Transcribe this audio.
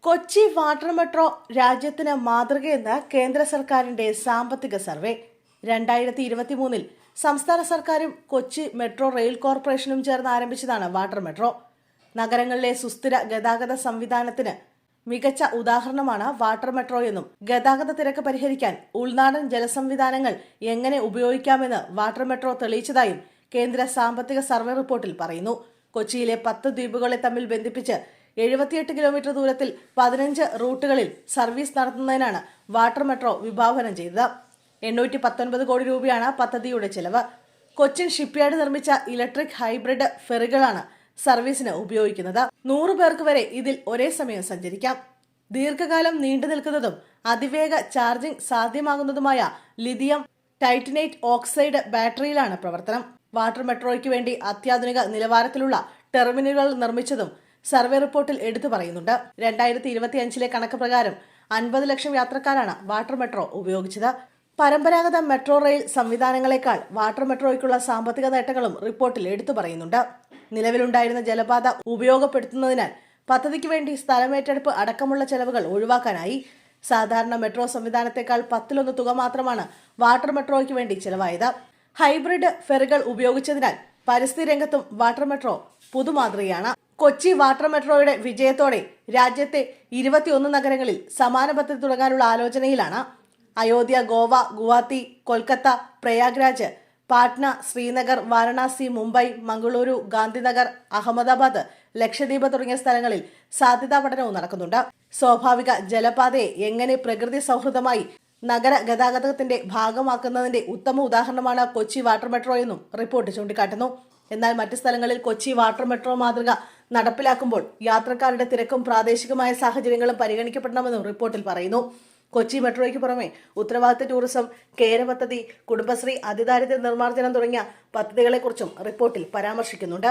Kochi water metro രാജ്യത്തിന് മാതൃകയെന്ന് കേന്ദ്ര സർക്കാരിന്റെ സാമ്പത്തിക സർവേ. 2023 സംസ്ഥാന സർക്കാരും കൊച്ചി മെട്രോ റെയിൽ കോർപ്പറേഷനും ചേർന്ന് ആരംഭിച്ചതാണ് വാട്ടർ മെട്രോ. നഗരങ്ങളിലെ സുസ്ഥിര ഗതാഗത സംവിധാനത്തിന് മികച്ച ഉദാഹരണമാണ് വാട്ടർ മെട്രോ എന്നും ഗതാഗത തിരക്ക് പരിഹരിക്കാൻ ഉൾനാടൻ ജലസംവിധാനങ്ങൾ എങ്ങനെ ഉപയോഗിക്കാമെന്ന് വാട്ടർ മെട്രോ തെളിയിച്ചതായും കേന്ദ്ര സാമ്പത്തിക സർവേ റിപ്പോർട്ടിൽ പറയുന്നു. കൊച്ചിയിലെ 10 ദ്വീപുകളെ തമ്മിൽ ബന്ധിപ്പിച്ച് 78 കിലോമീറ്റർ ദൂരത്തിൽ 15 റൂട്ടുകളിൽ സർവീസ് നടത്തുന്നതിനാണ് വാട്ടർ മെട്രോ വിഭാവനം ചെയ്തത്. 819 കോടി രൂപയാണ് പദ്ധതിയുടെ ചെലവ്. കൊച്ചിൻ ഷിപ്പ്യാർഡ് നിർമ്മിച്ച ഇലക്ട്രിക് ഹൈബ്രിഡ് ഫെറികളാണ് സർവീസിന് ഉപയോഗിക്കുന്നത്. 100 പേർക്ക് വരെ ഇതിൽ ഒരേ സമയം സഞ്ചരിക്കാം. ദീർഘകാലം നീണ്ടു നിൽക്കുന്നതും അതിവേഗ ചാർജിംഗ് സാധ്യമാകുന്നതുമായ ലിഥിയം ടൈറ്റനേറ്റ് ഓക്സൈഡ് ബാറ്ററിയിലാണ് പ്രവർത്തനം. വാട്ടർ മെട്രോയ്ക്ക് വേണ്ടി അത്യാധുനിക നിലവാരത്തിലുള്ള ടെർമിനലുകൾ നിർമ്മിച്ചതും സർവേ റിപ്പോർട്ടിൽ എടുത്തു പറയുന്നുണ്ട്. 2025 കണക്ക് പ്രകാരം 50 ലക്ഷം യാത്രക്കാരാണ് വാട്ടർ മെട്രോ ഉപയോഗിച്ചത്. പരമ്പരാഗത മെട്രോ റെയിൽ സംവിധാനങ്ങളെക്കാൾ വാട്ടർ മെട്രോയ്ക്കുള്ള സാമ്പത്തിക നേട്ടങ്ങളും റിപ്പോർട്ടിൽ എടുത്തു പറയുന്നുണ്ട്. നിലവിലുണ്ടായിരുന്ന ജലപാത ഉപയോഗപ്പെടുത്തുന്നതിനാൽ പദ്ധതിക്ക് വേണ്ടി സ്ഥലമേറ്റെടുപ്പ് അടക്കമുള്ള ചെലവുകൾ ഒഴിവാക്കാനായി. സാധാരണ മെട്രോ സംവിധാനത്തെക്കാൾ 10-1 തുക മാത്രമാണ് വാട്ടർ മെട്രോയ്ക്ക് വേണ്ടി ചെലവായത്. ഹൈബ്രിഡ് ഫെറികൾ ഉപയോഗിച്ചതിനാൽ പരിസ്ഥിതി രംഗത്തും വാട്ടർ മെട്രോ പുതുമാതൃകയാണ്. കൊച്ചി വാട്ടർ മെട്രോയുടെ വിജയത്തോടെ രാജ്യത്തെ 21 നഗരങ്ങളിൽ സമാന പദ്ധതി തുടങ്ങാനുള്ള ആലോചനയിലാണ്. അയോധ്യ, ഗോവ, ഗുവാഹത്തി, കൊൽക്കത്ത, പ്രയാഗ്രാജ്, പാട്ന, ശ്രീനഗർ, വാരണാസി, മുംബൈ, മംഗളൂരു, ഗാന്ധിനഗർ, അഹമ്മദാബാദ്, ലക്ഷദ്വീപ് തുടങ്ങിയ സ്ഥലങ്ങളിൽ സാധ്യതാ പഠനവും നടക്കുന്നുണ്ട്. സ്വാഭാവിക ജലപാതയെ എങ്ങനെ പ്രകൃതി സൗഹൃദമായി നഗര ഗതാഗതത്തിന്റെ ഭാഗമാക്കുന്നതിന്റെ ഉത്തമ ഉദാഹരണമാണ് കൊച്ചി വാട്ടർ മെട്രോ എന്നും റിപ്പോർട്ട് ചൂണ്ടിക്കാട്ടുന്നു. എന്നാൽ മറ്റ് സ്ഥലങ്ങളിൽ കൊച്ചി വാട്ടർ മെട്രോ മാതൃക നടപ്പിലാക്കുമ്പോൾ യാത്രക്കാരുടെ തിരക്കും പ്രാദേശികമായ സാഹചര്യങ്ങളും പരിഗണിക്കപ്പെടണമെന്നും റിപ്പോർട്ടിൽ പറയുന്നു. കൊച്ചി മെട്രോയ്ക്ക് പുറമെ ഉത്തരവാദിത്ത ടൂറിസം, കേര പദ്ധതി, കുടുംബശ്രീ, അതിദാരിദ്ര്യ നിർമ്മാർജ്ജനം തുടങ്ങിയ പദ്ധതികളെക്കുറിച്ചും റിപ്പോർട്ടിൽ പരാമർശിക്കുന്നുണ്ട്.